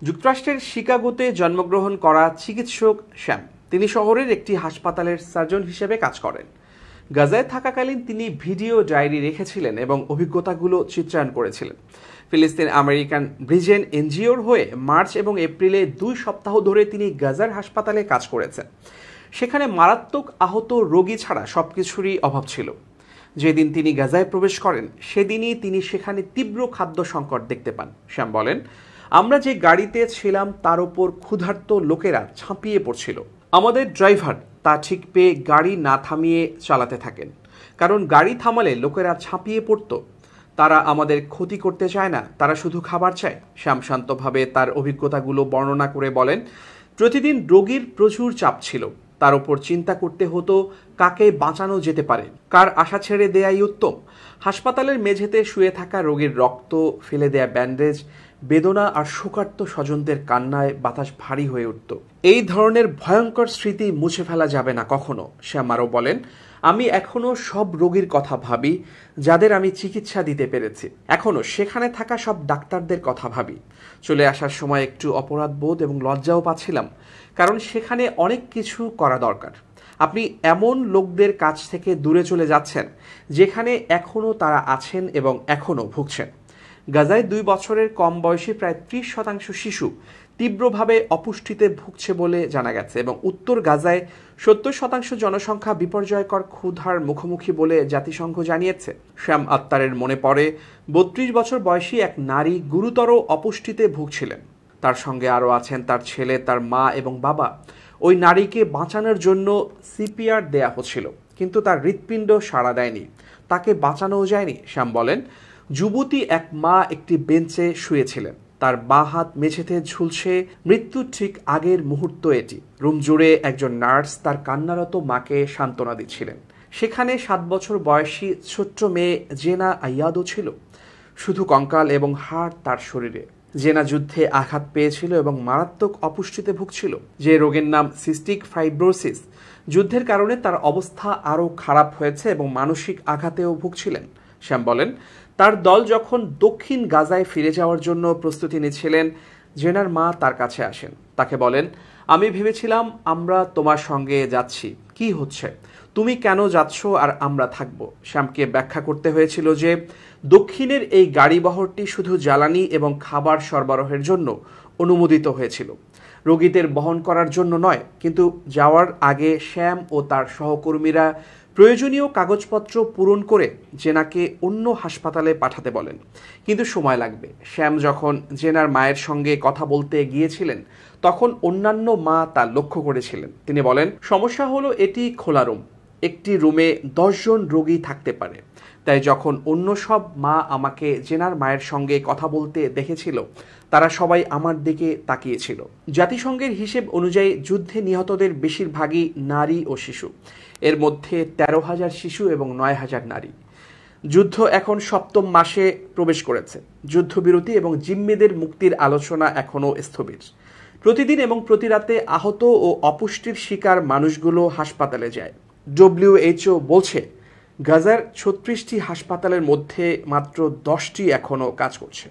যুক্তরাষ্ট্রের শিকাগোতে জন্মগ্রহণ করা চিকিৎসক শ্যাম তিনি শহরের একটি হাসপাতালের সার্জন হিসেবে কাজ করেন। গাজায় থাকাকালীন তিনি ভিডিও ডায়েরি রেখেছিলেন এবং অভিজ্ঞতাগুলো চিত্রায়ন করেছিলেন। ফিলিস্তিন আমেরিকান ব্রিজেন এনজিওর হয়ে মার্চ এবং এপ্রিলে 2 সপ্তাহ ধরে তিনি গাজার হাসপাতালে কাজ করেছেন। সেখানে মারাত্মক আহত রোগী ছাড়া সবকিছুরই অভাব ছিল। যেদিন তিনি গাজায় প্রবেশ করেন সেদিনই তিনি সেখানে তীব্র খাদ্য সংকট দেখতে পান। শ্যাম বলেন, আমরা যে গাড়িতে ছিলাম তার উপর ক্ষুধার্ত লোকেরা ঝাঁপিয়ে পড়ছিল। আমাদের ড্রাইভার তা ঠিক পেয়ে গাড়ি না থামিয়ে চালাতে থাকেন, কারণ গাড়ি থামালে লোকেরা ঝাঁপিয়ে পড়ত। তারা আমাদের ক্ষতি করতে চায় না, তারা শুধু খাবার চায়। শ্যাম শান্তভাবে তার অভিজ্ঞতাগুলো বর্ণনা করে বলেন, প্রতিদিন রোগীর প্রচুর চাপ ছিল। তার উপর চিন্তা করতে হতো কাকে বাঁচানো যেতে পারে, কার আশা ছেড়ে দেয়াই উত্তম। হাসপাতালের মেঝেতে শুয়ে থাকা রোগীর রক্ত, ফেলে দেয়া ব্যান্ডেজ, বেদনা আর শোকার্ত স্বজনদের কান্নায় বাতাস ভারী হয়ে উঠত। এই ধরনের ভয়ঙ্কর স্মৃতি মুছে ফেলা যাবে না কখনো। শ্যাম আরও বলেন, আমি এখনো সব রোগীর কথা ভাবি যাদের আমি চিকিৎসা দিতে পেরেছি। এখনো সেখানে থাকা সব ডাক্তারদের কথা ভাবি। চলে আসার সময় একটু অপরাধবোধ এবং লজ্জাও পাচ্ছিলাম, কারণ সেখানে অনেক কিছু করা দরকার। আপনি এমন লোকদের কাছ থেকে দূরে চলে যাচ্ছেন যেখানে এখনো তারা আছেন এবং এখনো ভুগছেন। গাজায় 2 বছরের কম বয়সী প্রায় 30% শিশু তীব্রভাবে অপুষ্টিতে ভুগছে বলে জানা গেছে এবং উত্তর গাজায় 70% জনসংখ্যা বিপর্যয়কর ক্ষুধার মুখোমুখি বলে জাতিসংঘ জানিয়েছে। শ্যাম আত্তারের মনে পড়ে 32 বছর বয়সী এক নারী গুরুতর অপুষ্টিতে ভুগছিলেন। তার সঙ্গে আরও আছেন তার ছেলে, তার মা এবং বাবা। ওই নারীকে বাঁচানোর জন্য সিপিআর দেয়া হচ্ছিল, কিন্তু তার হৃৎপিণ্ড সাড়া দেয়নি, তাকে বাঁচানোও যায়নি। শ্যাম বলেন, যুবতী এক মা একটি বেঞ্চে শুয়েছিলেন, তার বাঁ হাত মেঝেতে ঝুলছে। মৃত্যুর ঠিক আগের মুহূর্ত এটি। রুম জুড়ে একজন নার্স তার কান্নারত মাকে সান্ত্বনা দিচ্ছিলেন। সেখানে 7 বছর বয়সী ছোট্ট মেয়ে জেনা আয়াদও ছিল, শুধু কঙ্কাল এবং হাড় তার শরীরে। জেনা যুদ্ধে আঘাত পেয়েছিল এবং মারাত্মক অপুষ্টিতে ভুগছিল, যে রোগের নাম সিস্টিক ফাইব্রোসিস। যুদ্ধের কারণে তার অবস্থা আরও খারাপ হয়েছে এবং মানসিক আঘাতেও ভুগছিলেন। শ্যাম বলেন, তার দল যখন দক্ষিণ গাজায় ফিরে যাওয়ার জন্য প্রস্তুতি নিচ্ছিলেন, জেনার মা তার কাছে আসেন। তাকে বলেন, আমি ভেবেছিলাম আমরা তোমার সঙ্গে যাচ্ছি, কি হচ্ছে, তুমি কেন যাচ্ছ আর আমরা থাকবো। শ্যামকে ব্যাখ্যা করতে হয়েছিল যে দক্ষিণের এই গাড়িবহরটি শুধু জ্বালানি এবং খাবার সরবরাহের জন্য অনুমোদিত হয়েছিল, রোগীদের বহন করার জন্য নয়। কিন্তু যাওয়ার আগে শ্যাম ও তার সহকর্মীরা প্রয়োজনীয় কাগজপত্র পূরণ করে জেনাকে অন্য হাসপাতালে পাঠাতে বলেন, কিন্তু সময় লাগবে। শ্যাম যখন জেনার মায়ের সঙ্গে কথা বলতে গিয়েছিলেন তখন অন্যান্য মা তা লক্ষ্য করেছিলেন। তিনি বলেন, সমস্যা হলো এটি খোলা রুম, একটি রুমে 10 জন রোগী থাকতে পারে। তাই যখন অন্য সব মা আমাকে জেনার মায়ের সঙ্গে কথা বলতে দেখেছিল, তারা সবাই আমার দিকে তাকিয়েছিল। জাতিসংঘের হিসেব অনুযায়ী যুদ্ধে নিহতদের বেশিরভাগই নারী ও শিশু, এর মধ্যে 13,000 শিশু এবং 9,000 নারী। যুদ্ধ এখন 7ম মাসে প্রবেশ করেছে। যুদ্ধবিরতি এবং জিম্মিদের মুক্তির আলোচনা এখনও স্থবির। প্রতিদিন এবং প্রতি রাতে আহত ও অপুষ্টির শিকার মানুষগুলো হাসপাতালে যায়। WHO বলছে গাজার 36টি হাসপাতালের মধ্যে মাত্র 10টি এখনও কাজ করছে।